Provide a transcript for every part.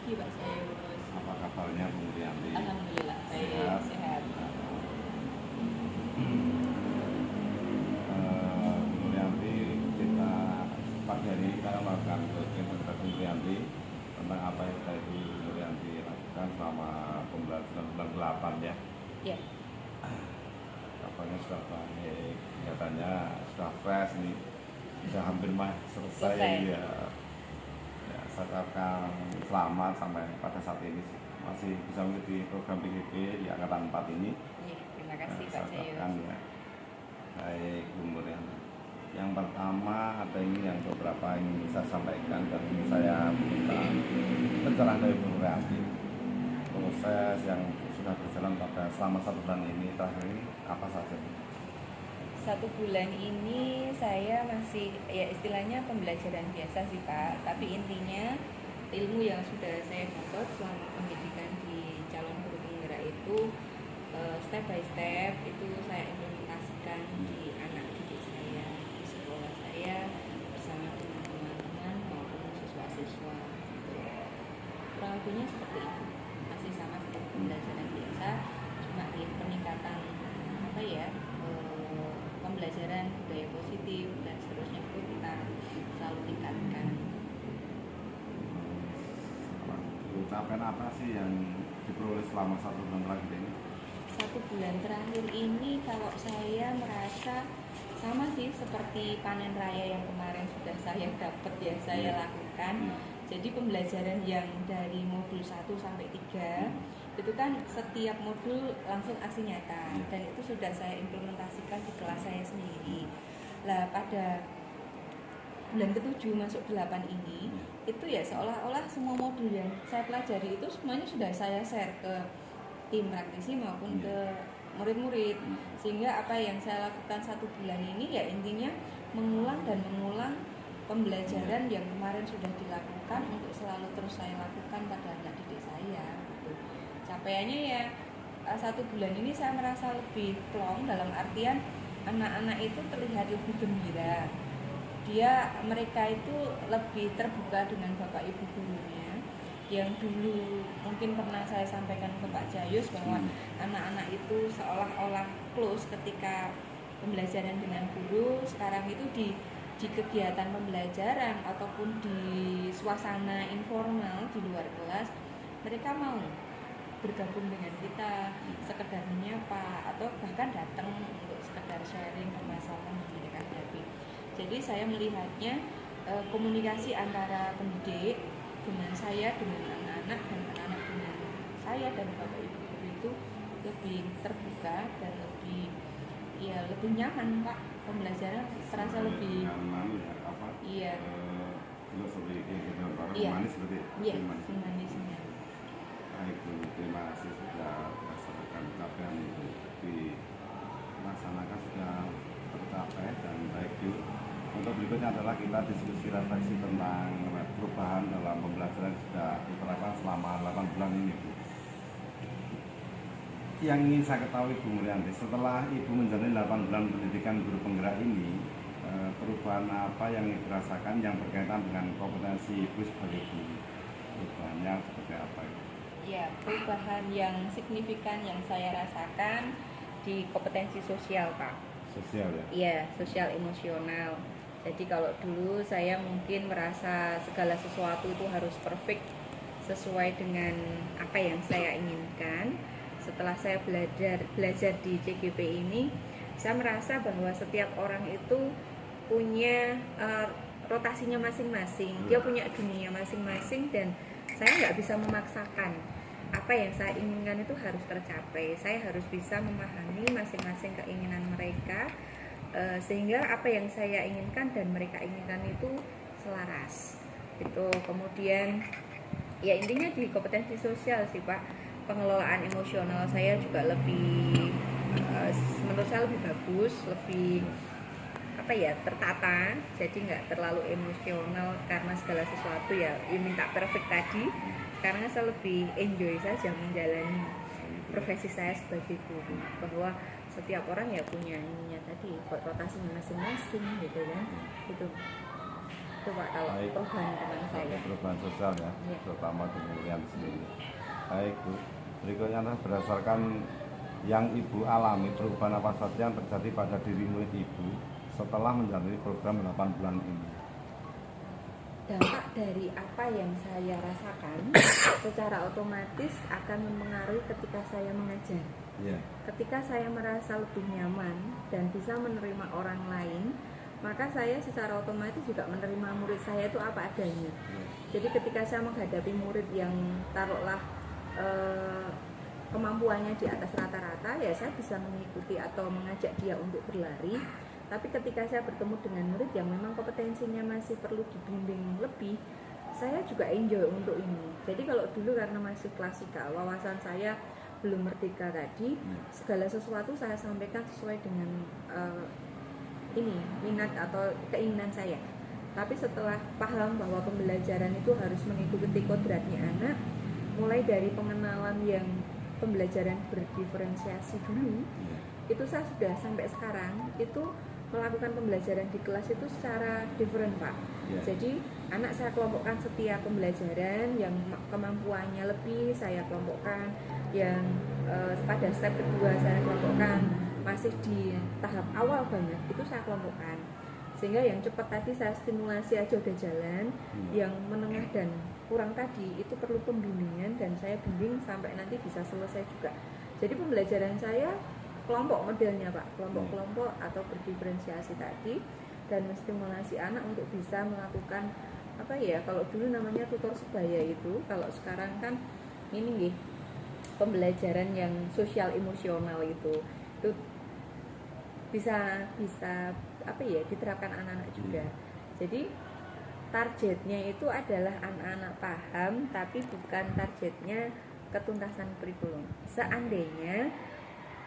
pagi Pak Sayus. Apa kabarnya Bu Rianti? Alhamdulillah baik, Sehat. sehat. Bu Rianti, kita pagi hari ini kita melakukan coaching terhadap Bu Rianti tentang apa yang tadi Bu Rianti lakukan selama pembelajaran bulan 8 ya. Ya, Kabarnya sudah baik, kelihatannya sudah fresh nih, sudah hampir selesai Selesai. ya. Ya, saya ucapkan selamat sampai pada saat ini masih bisa mengikuti program PGP di angkatan 4 ini. ya, terima kasih Pak Saya Sayus. ucapkan ya. Baik, Bu Rianti. Yang pertama ada ini yang beberapa ingin saya sampaikan dan ini saya minta pencerahan dari Bu Rianti. Proses yang sudah berjalan pada selama 1 bulan ini terakhir ini apa saja? 1 bulan ini saya masih ya istilahnya pembelajaran biasa sih Pak, tapi intinya ilmu yang sudah saya dapat selama pendidikan di calon guru penggerak itu step by step itu saya implementasikan di anak didik saya, di sekolah saya bersama dengan teman-teman maupun siswa-siswa. Kurang lebihnya seperti itu, masih sama seperti pembelajaran biasa, cuma di peningkatan apa ya, pembelajaran budaya positif dan seterusnya itu kita selalu tingkatkan. Pencapaian apa sih yang diperoleh selama 1 bulan terakhir ini? 1 bulan terakhir ini kalau saya merasa sama sih seperti panen raya yang kemarin sudah saya dapat ya saya lakukan. Jadi pembelajaran yang dari modul 1 sampai 3 itu kan setiap modul langsung aksi nyata dan itu sudah saya implementasikan di kelas saya sendiri. Lah pada bulan ke-7 masuk 8 ini itu ya seolah-olah semua modul yang saya pelajari itu semuanya sudah saya share ke tim praktisi maupun ke murid-murid, sehingga apa yang saya lakukan 1 bulan ini ya intinya mengulang dan mengulang pembelajaran yang kemarin sudah dilakukan untuk selalu terus saya lakukan pada anak didik saya gitu. Capaiannya ya 1 bulan ini saya merasa lebih plong dalam artian anak-anak itu terlihat lebih gembira. Mereka itu lebih terbuka dengan bapak ibu gurunya. Yang dulu mungkin pernah saya sampaikan ke Pak Jayus bahwa anak-anak itu seolah-olah close ketika pembelajaran dengan guru, sekarang itu di kegiatan pembelajaran ataupun di suasana informal di luar kelas mereka mau bergabung dengan kita, sekedar menyapa atau bahkan datang untuk sekedar sharing permasalahan yang mereka hadapi. Jadi saya melihatnya komunikasi antara pendidik dengan saya, dengan anak-anak, dan anak-anak dengan saya dan bapak ibu guru itu lebih terbuka dan lebih nyaman Pak. Pembelajaran terasa lebih nyaman ya apa? Iya. Filosofi Iya. manis seperti Iya, manisnya. Baik Bu, terima kasih sudah melaksanakan capaian itu dilaksanakan sudah tercapai dan baik Bu. Untuk berikutnya adalah kita diskusi refleksi tentang perubahan dalam pembelajaran yang sudah diterapkan selama 8 bulan ini Bu. Yang ingin saya ketahui Bu Rianti, setelah Ibu menjalani 8 bulan pendidikan guru penggerak ini, perubahan apa yang dirasakan yang berkaitan dengan kompetensi Ibu sebagai guru? Perubahannya seperti apa? Ya, perubahan yang signifikan yang saya rasakan di kompetensi sosial Pak. Sosial ya? Iya, sosial emosional. Jadi kalau dulu saya mungkin merasa segala sesuatu itu harus perfect sesuai dengan apa yang saya inginkan. Setelah saya belajar di CGP ini, saya merasa bahwa setiap orang itu punya rotasinya masing-masing, dia punya dunia masing-masing dan saya nggak bisa memaksakan apa yang saya inginkan itu harus tercapai. Saya harus bisa memahami masing-masing keinginan mereka sehingga apa yang saya inginkan dan mereka inginkan itu selaras. Itu kemudian ya intinya di kompetensi sosial sih Pak, pengelolaan emosional saya juga lebih menurut saya lebih bagus, lebih tertata, jadi nggak terlalu emosional karena segala sesuatu ya minta perfect tadi. Sekarang saya lebih enjoy saja menjalani profesi saya sebagai guru, bahwa setiap orang ya punya ininya tadi, rotasinya masing-masing gitu kan, gitu. Itu Pak kalau Baik. perubahan teman saya. Perubahan sosial ya, Iya. terutama di Murian sendiri. Baik Bu, berikutnya adalah berdasarkan yang Ibu alami, perubahan apa saja yang terjadi pada diri murid Ibu setelah menjalani program 8 bulan ini? Dampak dari apa yang saya rasakan secara otomatis akan mempengaruhi ketika saya mengajar. Iya. Ketika saya merasa lebih nyaman dan bisa menerima orang lain, maka saya secara otomatis juga menerima murid saya itu apa adanya. Jadi ketika saya menghadapi murid yang taruhlah kemampuannya di atas rata-rata, ya saya bisa mengikuti atau mengajak dia untuk berlari. Tapi ketika saya bertemu dengan murid yang memang kompetensinya masih perlu dibimbing lebih, saya juga enjoy untuk ini. Jadi kalau dulu karena masih klasikal, wawasan saya belum merdeka tadi, segala sesuatu saya sampaikan sesuai dengan ini minat atau keinginan saya. Tapi setelah paham bahwa pembelajaran itu harus mengikuti kodratnya anak, mulai dari pengenalan yang pembelajaran berdiferensiasi dulu, itu saya sudah sampai sekarang itu melakukan pembelajaran di kelas itu secara different Pak. Jadi anak saya kelompokkan setiap pembelajaran, yang kemampuannya lebih saya kelompokkan, yang pada step kedua saya kelompokkan, masih di tahap awal banget itu saya kelompokkan. Sehingga yang cepat tadi saya stimulasi aja udah jalan, yang menengah dan kurang tadi itu perlu pembimbingan dan saya bimbing sampai nanti bisa selesai juga. Jadi pembelajaran saya kelompok modelnya Pak, kelompok-kelompok atau berdiferensiasi tadi, dan menstimulasi anak untuk bisa melakukan apa ya, kalau dulu namanya tutor sebaya itu, kalau sekarang kan ini nih pembelajaran yang sosial emosional itu bisa apa ya diterapkan anak-anak juga. Jadi targetnya itu adalah anak-anak paham, tapi bukan targetnya ketuntasan kurikulum. Seandainya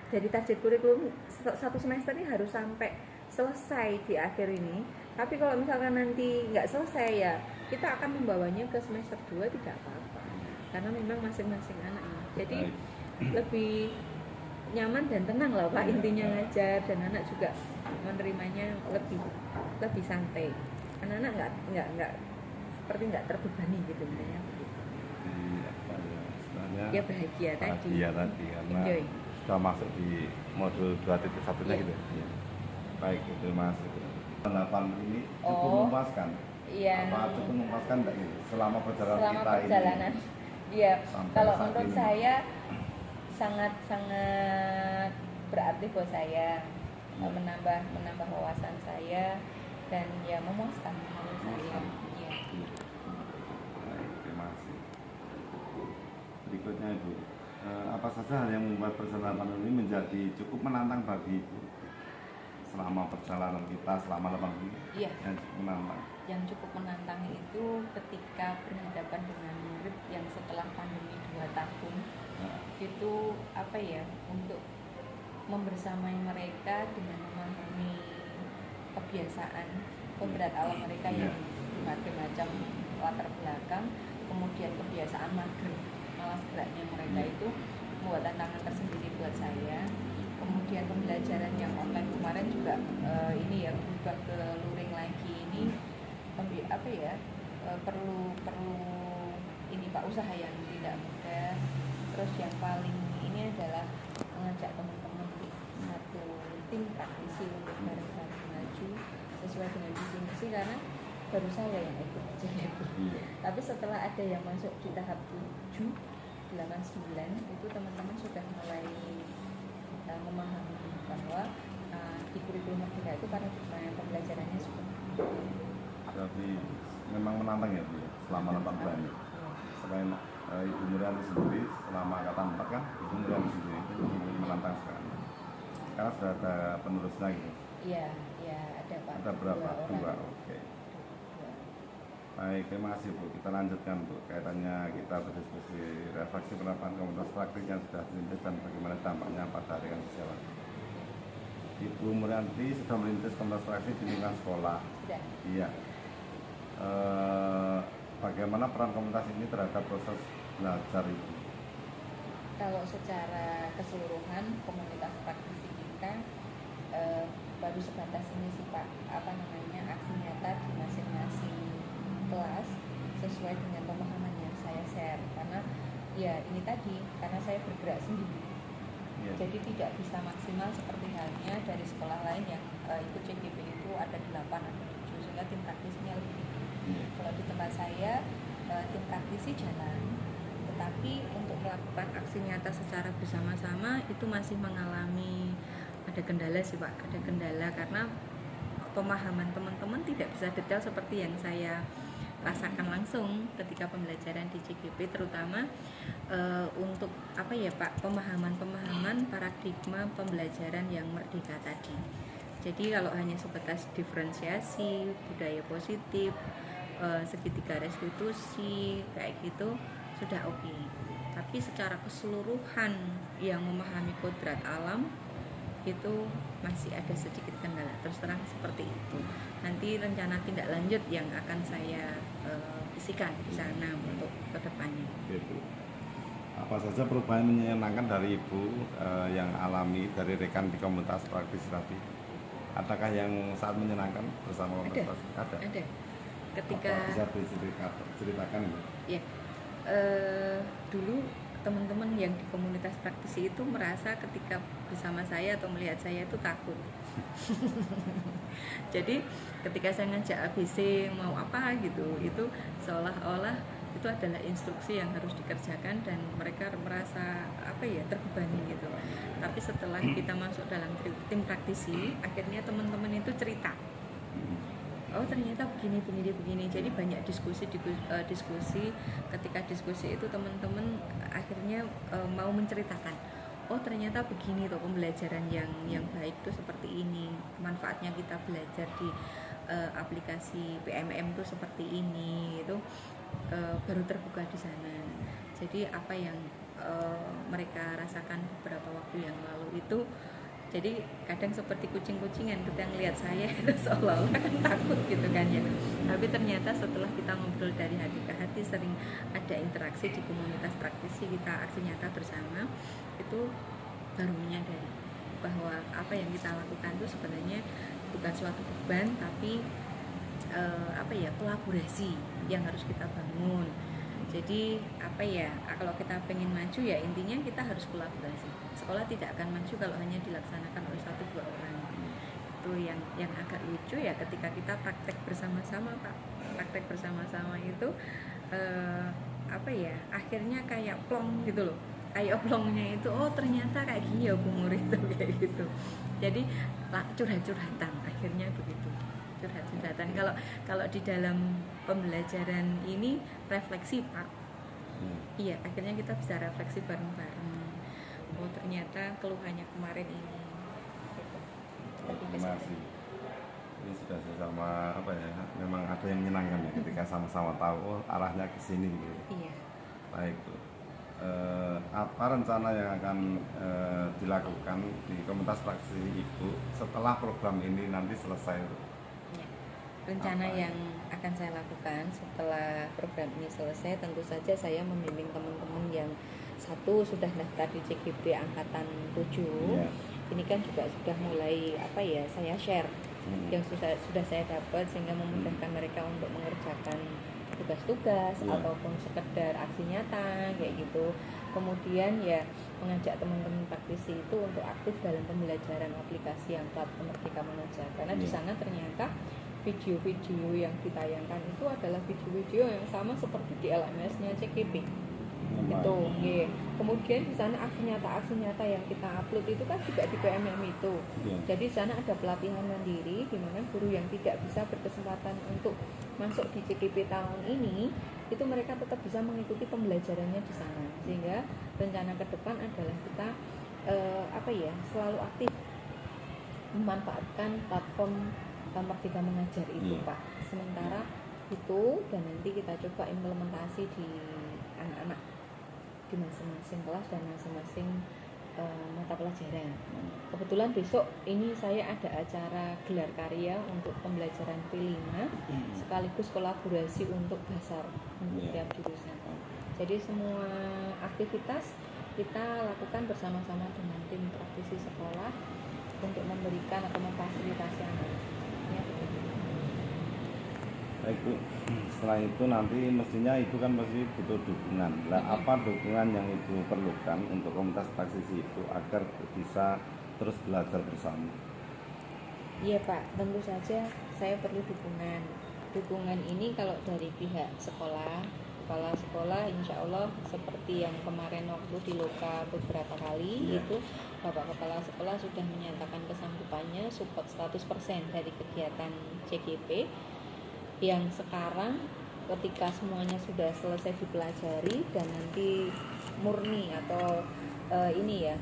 dari target kurikulum satu semester ini harus sampai selesai di akhir ini, tapi kalau misalkan nanti nggak selesai ya kita akan membawanya ke semester 2 tidak apa-apa, karena memang masing-masing anak ini. Jadi lebih nyaman dan tenang lah Pak, intinya ngajar, dan anak juga menerimanya lebih santai. Anak-anak nggak seperti nggak terbebani gitu intinya begitu. Sebenarnya Ya bahagia tadi karena enjoy. sudah masuk di modul 2.1-nya gitu ya. Baik, terima kasih. Pendapat ini cukup memuaskan. Iya. Apa cukup memuaskan enggak ini selama perjalanan kita perjalanan. ini? Iya. Kalau saat menurut ini. saya sangat berarti buat saya, menambah wawasan saya, dan ya memuaskan menurut saya. Iya. Baik, terima kasih. Berikutnya Ibu, apa saja hal yang membuat perjalanan ini menjadi cukup menantang bagi Ibu selama perjalanan kita selama 8 bulan? Iya. Yang cukup menantang. Yang cukup menantang itu ketika berhadapan dengan murid yang setelah pandemi 2 tahun, itu apa ya, untuk membersamai mereka dengan memahami kebiasaan kodrat alam mereka yang berbagai macam latar belakang, kemudian kebiasaan mager malas geraknya mereka itu membuat tantangan tersendiri buat saya. Kemudian pembelajaran yang online kemarin juga ini ya berubah ke luring lagi, ini apa ya, perlu ini Pak, usaha yang tidak mudah. Terus yang paling ini adalah mengajak teman-teman satu tim praktisi untuk bareng-bareng maju sesuai dengan visi misi, karena baru saya yang ikut jadi. Tapi setelah ada yang masuk di tahap 7, 8, 9 itu teman-teman sudah mulai memahami bahwa di kurikulum merdeka itu karena pembelajarannya seperti itu. Jadi memang menantang ya Bu ya, selama 8 bulan ya. Selain Ibu Murianti sendiri selama angkatan 4 kan, Ibu Murianti sendiri itu menantang sekali. Karena sudah ada penerusnya gitu. Iya, ada Pak. Ada berapa? 2. Orang. Oke. Baik, terima kasih Bu. Kita lanjutkan Bu. Kaitannya kita berdiskusi refleksi penerapan komunitas praktik yang sudah dirintis dan bagaimana dampaknya pada rekan sosial. Ibu Murianti sudah merintis komunitas praktik di lingkungan sekolah. Sudah. Iya. Bagaimana peran komunitas ini terhadap proses belajar itu? Kalau secara keseluruhan komunitas praktisi kita baru sebatas ini sih Pak, aksi nyata di masing-masing kelas sesuai dengan pemahaman yang saya share, karena ya ini tadi, karena saya bergerak sendiri. Jadi tidak bisa maksimal seperti halnya dari sekolah lain yang ikut CGP itu ada 8 atau 7, sehingga tim praktisinya lebih tinggi. Kalau di tempat saya tim praktisi jalan, tetapi untuk melakukan aksi nyata secara bersama-sama itu masih mengalami ada kendala sih Pak, ada kendala karena pemahaman teman-teman tidak bisa detail seperti yang saya rasakan langsung ketika pembelajaran di CGP, terutama untuk apa ya Pak, pemahaman paradigma pembelajaran yang merdeka tadi. Jadi kalau hanya sebatas diferensiasi, budaya positif, segitiga restitusi kayak gitu sudah oke. Tapi secara keseluruhan yang memahami kodrat alam itu masih ada sedikit kendala, terus terang seperti itu. Nanti rencana tindak lanjut yang akan saya isikan di sana untuk kedepannya. Apa saja perubahan menyenangkan dari Ibu yang alami dari rekan di komunitas praktisi tadi? Adakah yang sangat menyenangkan bersama komunitas? Ada. Ketika apa bisa diceritakan Ibu? Ya, dulu teman-teman yang di komunitas praktisi itu merasa ketika bersama saya atau melihat saya itu takut. Jadi ketika saya ngajak ABC mau apa gitu, itu seolah-olah itu adalah instruksi yang harus dikerjakan dan mereka merasa apa ya, terbebani gitu. Tapi setelah kita masuk dalam tim praktisi, akhirnya teman-teman itu cerita, oh ternyata begini. Jadi banyak diskusi. Ketika diskusi itu teman-teman akhirnya mau menceritakan, oh ternyata begini tuh pembelajaran yang baik tuh seperti ini, manfaatnya kita belajar di aplikasi PMM tuh seperti ini, itu baru terbuka di sana. Jadi apa yang mereka rasakan beberapa waktu yang lalu itu, jadi kadang seperti kucing-kucingan ketika ngelihat saya seolah-olah kan takut gitu kan ya. Tapi ternyata setelah kita ngobrol dari hati ke hati, sering ada interaksi di komunitas praktisi, kita aksi nyata bersama, itu baru menyadari bahwa apa yang kita lakukan itu sebenarnya bukan suatu beban, tapi kolaborasi yang harus kita bangun. Jadi apa ya, kalau kita pengen maju ya intinya kita harus kolaborasi. Sekolah tidak akan maju kalau hanya dilaksanakan oleh 1-2 orang. Itu yang agak lucu ya, ketika kita praktek bersama-sama Pak. Praktek bersama-sama itu akhirnya kayak plong gitu loh. Kayak plongnya itu, oh ternyata kayak gini ya Bu Nur itu kayak gitu. Jadi curhat-curhatan akhirnya begitu. Curhat-curhatan. Kalau di dalam pembelajaran ini refleksi Pak. Iya, akhirnya kita bisa refleksi bareng-bareng. Oh ternyata keluhannya kemarin ini. Gitu. Terima kasih. Ini sudah sama memang ada yang menyenangkan ya ketika sama-sama tahu oh arahnya ke sini gitu. Iya. Baik tuh. Apa rencana yang akan dilakukan di komunitas praktisi Ibu setelah program ini nanti selesai? Ya. Rencana yang akan saya lakukan setelah program ini selesai, tentu saja saya membimbing teman-teman yang satu sudah daftar di CGP angkatan 7. Ya. Ini kan juga sudah mulai saya share yang sudah saya dapat, sehingga memudahkan mereka untuk mengerjakan tugas-tugas ataupun sekedar aksi nyata kayak gitu. Kemudian ya mengajak teman-teman praktisi itu untuk aktif dalam pembelajaran aplikasi yang platform Merdeka Mengajar, karena di sana ternyata video-video yang ditayangkan itu adalah video-video yang sama seperti di LMS-nya CGP. Itu, yeah. Kemudian di sana aksi nyata yang kita upload itu kan juga di PMM itu. Jadi di sana ada pelatihan mandiri di mana guru yang tidak bisa berkesempatan untuk masuk di CGP tahun ini, itu mereka tetap bisa mengikuti pembelajarannya di sana. Sehingga rencana ke depan adalah kita selalu aktif memanfaatkan platform Merdeka Mengajar itu, Pak. Sementara itu, dan nanti kita coba implementasi di anak-anak di masing-masing kelas dan masing-masing mata pelajaran. Kebetulan besok ini saya ada acara gelar karya untuk pembelajaran P5 sekaligus kolaborasi untuk dasar untuk tiap jurusan. Jadi semua aktivitas kita lakukan bersama-sama dengan tim praktisi sekolah untuk memberikan atau memfasilitasi anak-anak. Baik Bu, setelah itu nanti mestinya itu kan pasti butuh dukungan. Lah apa dukungan yang ibu perlukan untuk komunitas praktisi itu agar bisa terus belajar bersama? Iya Pak, tentu saja saya perlu dukungan. Dukungan ini kalau dari pihak sekolah, kepala sekolah insya Allah seperti yang kemarin waktu di Loka beberapa kali Iya. itu Bapak Kepala Sekolah sudah menyatakan kesanggupannya support 100% dari kegiatan CGP yang sekarang ketika semuanya sudah selesai dipelajari dan nanti murni atau ini ya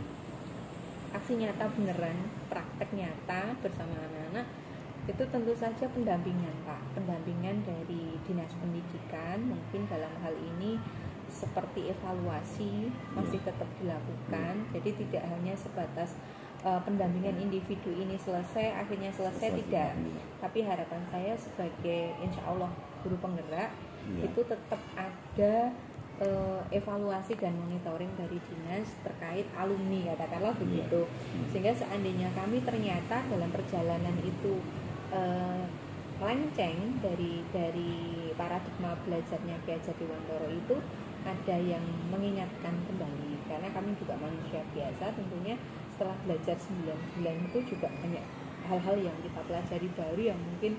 aksi nyata beneran, praktek nyata bersama anak-anak, itu tentu saja pendampingan Pak, pendampingan dari Dinas Pendidikan mungkin dalam hal ini seperti evaluasi masih tetap dilakukan, jadi tidak hanya sebatas pendampingan individu ini selesai, akhirnya selesai tidak, tapi harapan saya sebagai insya Allah guru penggerak itu tetap ada evaluasi dan monitoring dari dinas terkait alumni katakanlah begitu, sehingga seandainya kami ternyata dalam perjalanan itu melenceng dari paradigma belajarnya Ki Hajar Dewantara itu ada yang mengingatkan kembali, karena kami juga manusia biasa tentunya setelah belajar 9 bulan itu juga banyak hal-hal yang kita pelajari baru yang mungkin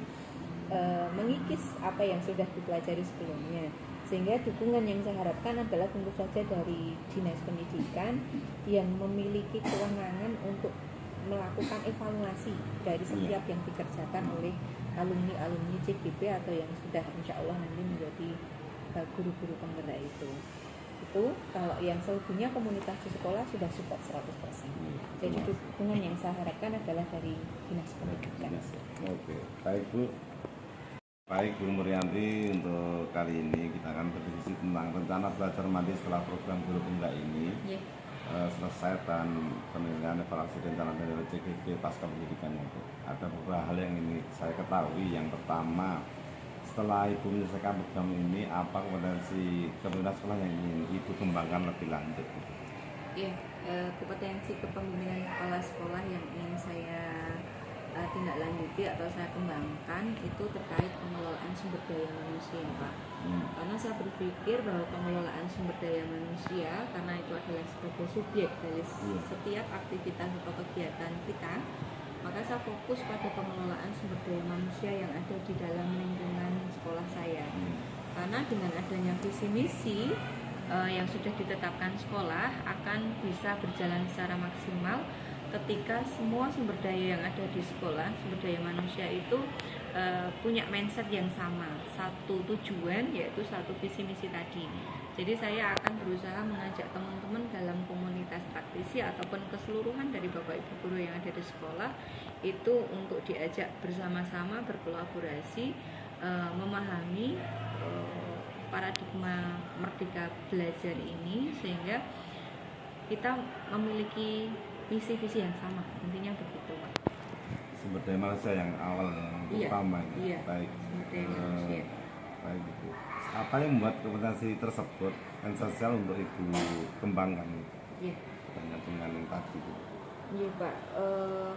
mengikis apa yang sudah dipelajari sebelumnya, sehingga dukungan yang saya harapkan adalah tentu saja dari Dinas Pendidikan yang memiliki kewenangan untuk melakukan evaluasi dari setiap yang dikerjakan oleh alumni-alumni CGP atau yang sudah insya Allah nanti menjadi guru-guru penggerak itu kalau yang selebihnya komunitas di sekolah sudah support 100%. Jadi dukungan yang saya harapkan adalah dari Dinas Pendidikan. Oke, baik Bu. Baik Bu Murianti, untuk kali ini kita akan berdiskusi tentang rencana belajar mandiri setelah program guru penggerak ini selesai dan penilaian evaluasi rencana dari CGP pasca pendidikan itu. Ada beberapa hal yang ini saya ketahui. Yang pertama, setelah Ibu menyelesaikan program ini, apa kompetensi kepemimpinan sekolah yang ingin Ibu kembangkan lebih lanjut? Iya, kompetensi kepemimpinan kepala sekolah yang ingin saya tindak lanjuti atau saya kembangkan itu terkait pengelolaan sumber daya manusia Pak. Karena saya berpikir bahwa pengelolaan sumber daya manusia, karena itu adalah sebagai subjek dari setiap aktivitas atau kegiatan kita, maka saya fokus pada pengelolaan sumber daya manusia yang ada di dalam lingkungan sekolah saya. Karena dengan adanya visi misi yang sudah ditetapkan sekolah akan bisa berjalan secara maksimal ketika semua sumber daya yang ada di sekolah, sumber daya manusia itu punya mindset yang sama, satu tujuan yaitu satu visi misi tadi. Jadi saya akan berusaha mengajak teman-teman dalam komunitas praktisi ataupun keseluruhan dari Bapak Ibu guru yang ada di sekolah itu untuk diajak bersama-sama berkolaborasi memahami paradigma merdeka belajar ini, sehingga kita memiliki visi-visi yang sama, intinya begitu Pak. Sumber daya manusia yang awal yang utama iya. Baik. Sumber daya manusia. Baik Ibu. Apa yang membuat kompetensi tersebut esensial untuk Ibu kembangkan? Iya. Dengan tadi itu. Iya Pak,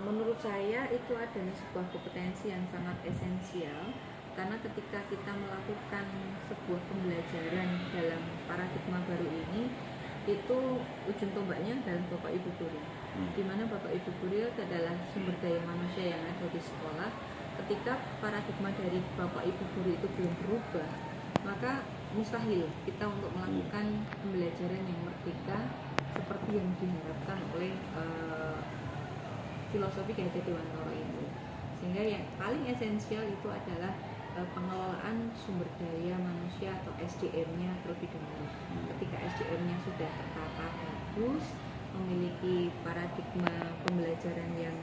menurut saya itu adalah sebuah kompetensi yang sangat esensial, karena ketika kita melakukan sebuah pembelajaran dalam paradigma baru ini, itu ujung tombaknya adalah Bapak Ibu guru, di mana Bapak Ibu guru itu adalah sumber daya manusia yang ada di sekolah. Ketika paradigma dari Bapak Ibu guru itu belum berubah, maka mustahil kita untuk melakukan pembelajaran yang merdeka seperti yang diharapkan oleh filosofi Ki Hajar Dewantara itu. Sehingga yang paling esensial itu adalah pengelolaan sumber daya manusia atau SDM-nya terlebih dahulu. Ketika SDM-nya sudah tertata bagus, memiliki paradigma pembelajaran yang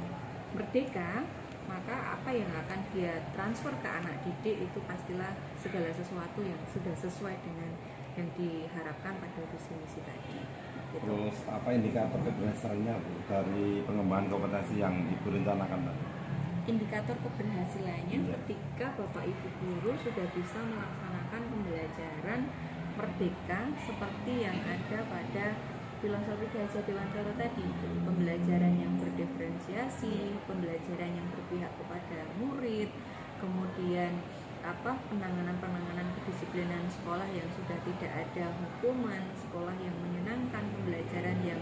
merdeka, maka apa yang akan dia transfer ke anak didik itu pastilah segala sesuatu yang sudah sesuai dengan yang diharapkan pada visi misi tadi. Gitu. Terus apa indikator keberhasilannya dari pengembangan kompetensi yang Ibu rencanakan tadi? Indikator keberhasilannya ketika Bapak Ibu guru sudah bisa melaksanakan pembelajaran merdeka seperti yang ada pada filosofi Ki Hajar Dewantara tadi, pembelajaran yang berdiferensiasi, pembelajaran yang berpihak kepada murid, kemudian penanganan kedisiplinan sekolah yang sudah tidak ada hukuman, sekolah yang menyenangkan, pembelajaran yang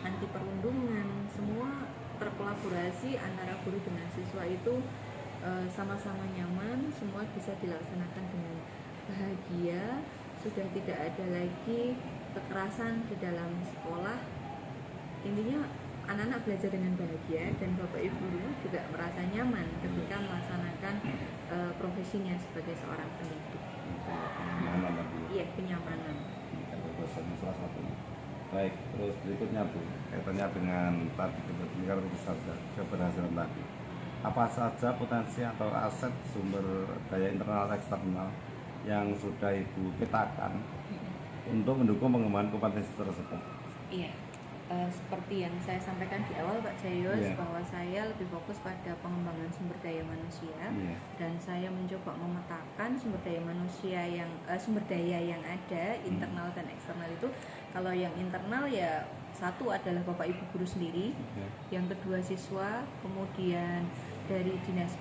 anti perundungan, semua terkolaborasi antara guru dengan siswa itu sama-sama nyaman, semua bisa dilaksanakan dengan bahagia, sudah tidak ada lagi kekerasan di dalam sekolah. Intinya anak-anak belajar dengan bahagia dan Bapak Ibu guru juga merasa nyaman ketika melaksanakan profesinya sebagai seorang pendidik. Kenyamanan tadi. Iya, kenyamanan. Kebebasan salah satunya. Baik, terus berikutnya Bu, kaitannya dengan tadi keberhasilan tadi. Apa saja potensi atau aset sumber daya internal atau eksternal yang sudah Ibu petakan untuk mendukung pengembangan kompetensi tersebut? Iya. Seperti yang saya sampaikan di awal Pak Jayos, bahwa saya lebih fokus pada pengembangan sumber daya manusia, dan saya mencoba memetakan sumber daya yang ada internal dan eksternal itu. Kalau yang internal ya satu adalah Bapak Ibu guru sendiri, yang kedua siswa, kemudian dari dinas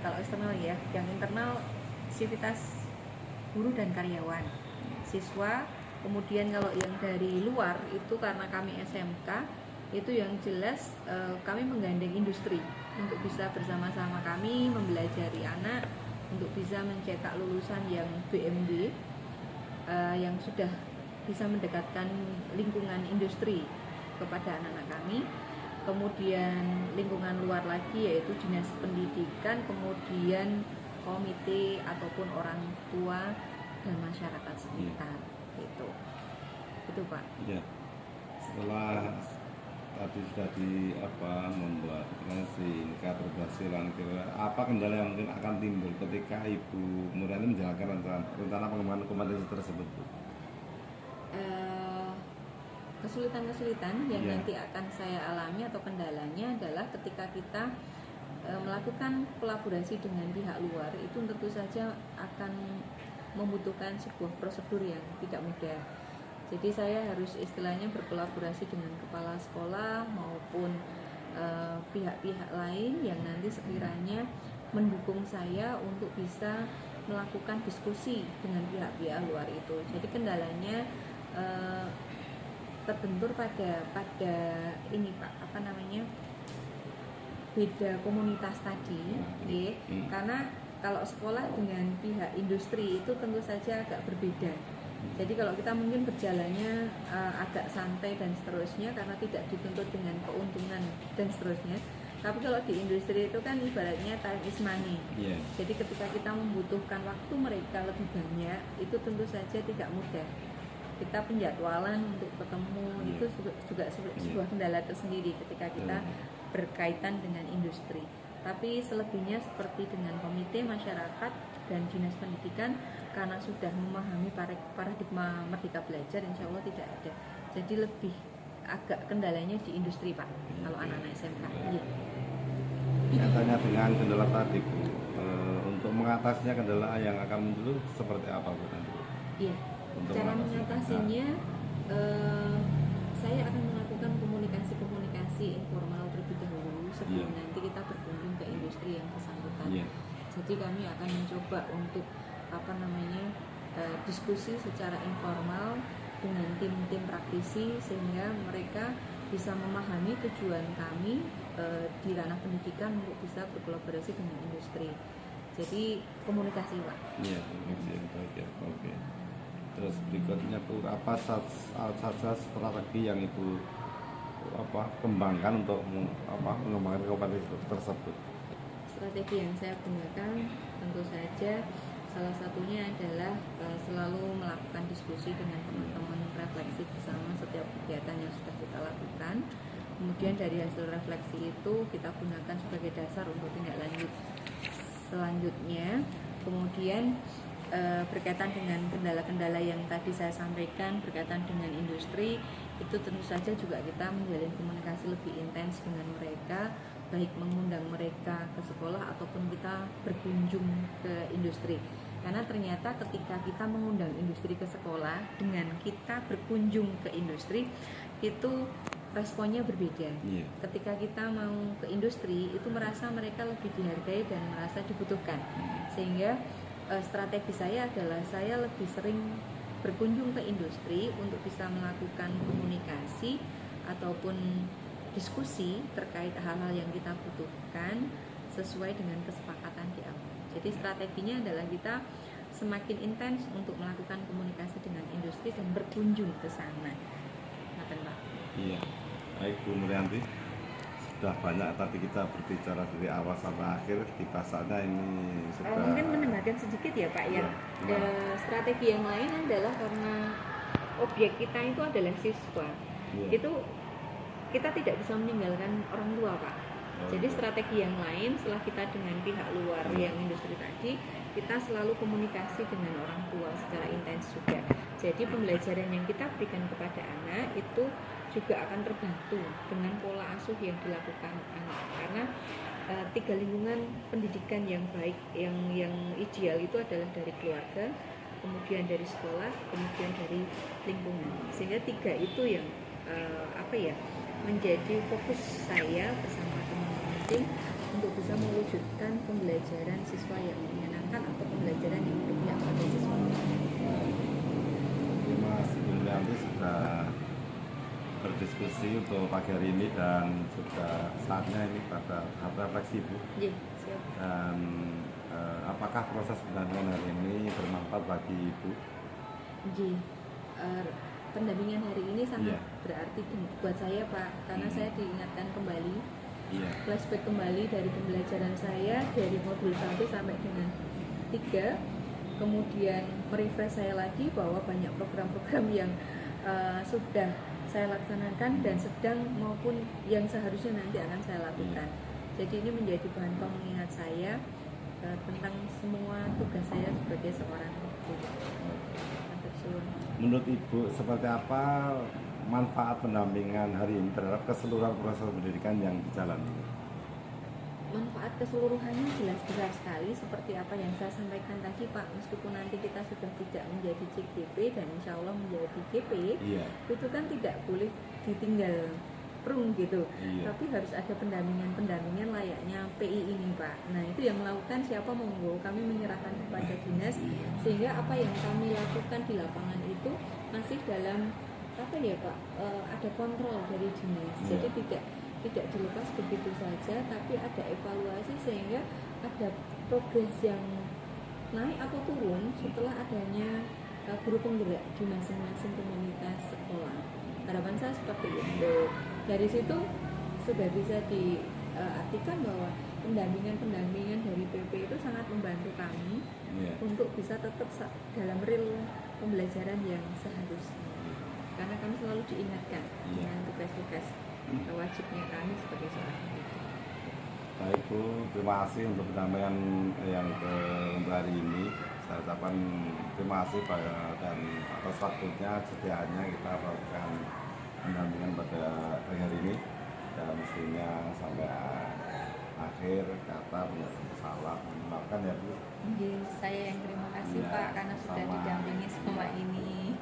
kalau eksternal ya, yang internal sivitas guru dan karyawan, siswa. Kemudian kalau yang dari luar itu karena kami SMK, itu yang jelas kami menggandeng industri untuk bisa bersama-sama kami mempelajari anak untuk bisa mencetak lulusan yang BMB yang sudah bisa mendekatkan lingkungan industri kepada anak-anak kami. Kemudian lingkungan luar lagi yaitu dinas pendidikan, kemudian komite ataupun orang tua dan masyarakat sekitar. Itu Pak. Ya. Setelah tadi sudah membuat singkat keberhasilan, apa kendala yang mungkin akan timbul ketika Ibu Muriani menjalankan rencana pengembangan kompetensi tersebut, Bu? Kesulitan-kesulitan yang nanti akan saya alami atau kendalanya adalah ketika kita melakukan kolaborasi dengan pihak luar, itu tentu saja akan membutuhkan sebuah prosedur yang tidak mudah. Jadi saya harus istilahnya berkolaborasi dengan kepala sekolah maupun pihak-pihak lain yang nanti sekiranya mendukung saya untuk bisa melakukan diskusi dengan pihak-pihak luar itu. Jadi kendalanya terbentur pada ini Pak, beda komunitas tadi, karena kalau sekolah dengan pihak industri itu tentu saja agak berbeda. Jadi kalau kita mungkin berjalannya agak santai dan seterusnya karena tidak dituntut dengan keuntungan dan seterusnya. Tapi kalau di industri itu kan ibaratnya time is money. Jadi ketika kita membutuhkan waktu mereka lebih banyak, itu tentu saja tidak mudah. Kita penjadwalan untuk ketemu itu juga sebuah kendala tersendiri ketika kita berkaitan dengan industri. Tapi selebihnya seperti dengan komite masyarakat dan dinas pendidikan, karena sudah memahami paradigma Merdeka Belajar, insya Allah tidak ada. Jadi lebih agak kendalanya di industri Pak, kalau anak-anak SMK. Kaitannya dengan kendala tadi Bu, untuk mengatasinya kendala yang akan muncul seperti apa Bu nanti? Iya. Cara mengatasinya, saya akan melakukan komunikasi informal terlebih dahulu sebelum nanti kita berkunjung ke industri yang bersangkutan. Jadi kami akan mencoba untuk diskusi secara informal dengan tim-tim praktisi sehingga mereka bisa memahami tujuan kami di ranah pendidikan untuk bisa berkolaborasi dengan industri. Jadi komunikasi Pak. Iya, komunikasi. Oke. Terus berikutnya Bu, apa saja strategi yang Ibu kembangkan untuk mengembangkan kompetensi tersebut? Strategi yang saya gunakan tentu saja salah satunya adalah selalu melakukan diskusi dengan teman-teman, refleksi bersama setiap kegiatan yang sudah kita lakukan. Kemudian dari hasil refleksi itu kita gunakan sebagai dasar untuk tindak lanjut selanjutnya. Kemudian berkaitan dengan kendala-kendala yang tadi saya sampaikan berkaitan dengan industri, itu tentu saja juga kita menjalin komunikasi lebih intens dengan mereka, baik mengundang mereka ke sekolah ataupun kita berkunjung ke industri. Karena ternyata ketika kita mengundang industri ke sekolah dengan kita berkunjung ke industri, itu responnya berbeda. Iya. Ketika kita mau ke industri itu merasa mereka lebih dihargai dan merasa dibutuhkan, sehingga strategi saya adalah saya lebih sering berkunjung ke industri untuk bisa melakukan komunikasi ataupun diskusi terkait hal-hal yang kita butuhkan sesuai dengan kesepakatan di awal. Jadi strateginya adalah kita semakin intens untuk melakukan komunikasi dengan industri dan berkunjung ke sana. Ngaten, Pak. Iya. Baik Bu Murianti, sudah banyak tadi kita berbicara dari awal sampai akhir, dibahasnya ini sudah. Mungkin menambahkan sedikit ya Pak ya. Strategi yang lain adalah karena objek kita itu adalah siswa. Iya. Itu kita tidak bisa meninggalkan orang tua Pak. Jadi strategi yang lain setelah kita dengan pihak luar yang industri tadi, kita selalu komunikasi dengan orang tua secara intens juga. Jadi pembelajaran yang kita berikan kepada anak itu juga akan terbantu dengan pola asuh yang dilakukan anak, karena 3 lingkungan pendidikan yang baik, yang ideal itu adalah dari keluarga, kemudian dari sekolah, kemudian dari lingkungan. Sehingga 3 itu yang menjadi fokus saya bersama teman-teman tim untuk bisa mewujudkan pembelajaran siswa yang menyenangkan atau pembelajaran yang berpihak pada siswa. Terima kasih Bu Murianti sudah berdiskusi untuk pagi hari ini, dan sudah saatnya ini pada tahap refleksi Bu. Iya, siap. Dan apakah proses pendampingan hari ini bermanfaat bagi Ibu? Pendampingan hari ini sangat Iya. berarti buat saya Pak, karena saya diingatkan kembali, flashback kembali dari pembelajaran saya dari modul 1 sampai dengan 3, kemudian merefresh saya lagi bahwa banyak program-program yang sudah saya laksanakan dan sedang maupun yang seharusnya nanti akan saya lakukan. Jadi ini menjadi bahan pengingat saya tentang semua tugas saya sebagai seorang ibu. Menurut Ibu, seperti apa manfaat pendampingan hari ini terhadap keseluruhan proses pendidikan yang dijalani? Manfaat keseluruhannya jelas besar sekali, seperti apa yang saya sampaikan tadi Pak. Meskipun nanti kita sudah tidak menjadi CGP dan insya Allah menjadi GP, itu kan tidak boleh ditinggal prung gitu, tapi harus ada pendampingan layaknya PI ini Pak. Nah itu yang melakukan siapa, monggo, kami menyerahkan kepada dinas, sehingga apa yang kami lakukan di lapangan itu masih dalam Pak, ada kontrol dari dinas. Jadi tidak dilepas begitu saja, tapi ada evaluasi sehingga ada progres yang naik atau turun setelah adanya guru penggerak di masing-masing komunitas sekolah. Harapan saya seperti itu. Dari situ sudah bisa diartikan bahwa pendampingan dari PP itu sangat membantu kami untuk bisa tetap dalam real pembelajaran yang seharusnya. Karena kami selalu diingatkan dengan tugas-tugas wajibnya kami sebagai seorang guru. Baik Bu, terima kasih untuk pendampingan yang untuk hari ini. Saya ucapkan terima kasih dan atas waktunya, setianya kita lakukan pendampingan pada hari ini, dan mestinya sampai akhir kata salah maafkan ya Bu. Saya yang terima kasih Pak, karena sudah didampingi semua ini.